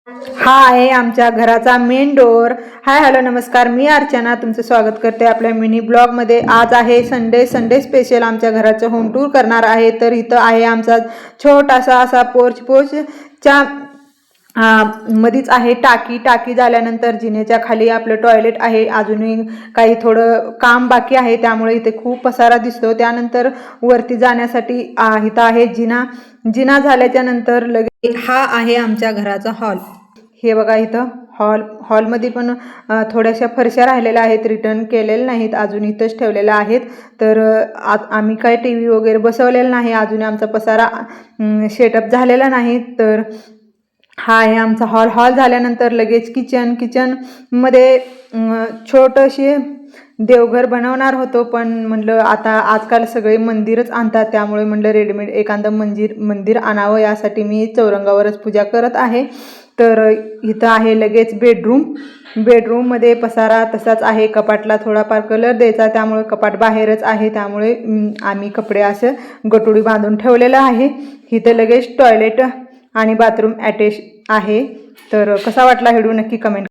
हा आहे आमच्या घराचा मेन डोअर। हाय हॅलो नमस्कार, मी अर्चना तुमचं स्वागत करते आपल्या मिनी ब्लॉगमध्ये। आज आहे संडे स्पेशल आमच्या घराचं होम टूर करणार आहे। तर इथं आहे आमचा छोटासा असा पोर्चच्या मध्येच आहे टाकी झाल्यानंतर जिन्याच्या खाली आपलं टॉयलेट आहे। अजूनही काही थोडं काम बाकी आहे त्यामुळे इथे खूप पसारा दिसतो। त्यानंतर वरती जाण्यासाठी इथं आहे जिना झाल्याच्या नंतर लगेच हा आहे आमच्या घराचा हॉल। हे बघा इथं हॉलमध्ये पण थोड्याशा फरशा राहिलेल्या आहेत, रिटर्न केलेल्या नाहीत, अजून इथंच ठेवलेल्या आहेत। तर आम्ही काय टीव्ही वगैरे बसवलेला नाही, अजून आमचा पसारा सेटअप झालेला नाही। तर हा आहे आमचा हॉल झाल्यानंतर लगेच किचन मध्ये छोटंशी देवघर बनवणार होतो, पण म्हणलं आता आजकाल सगळे मंदिरच आणतात, त्यामुळे म्हणलं रेडीमेड एखादं मंदिर आणावं, यासाठी मी चौरंगावरच पूजा करत आहे। तर इथं आहे लगेच बेडरूम मध्ये पसारा तसाच आहे। कपाटला थोडाफार कलर द्यायचा, त्यामुळे कपाट बाहेरच आहे, त्यामुळे आम्ही कपडे असं गटुडी बांधून ठेवलेलं आहे। इथं लगेच टॉयलेट आणि बाथरूम अटॅच आहे। तर कसा वाटला व्हिडिओ नक्की कमेंट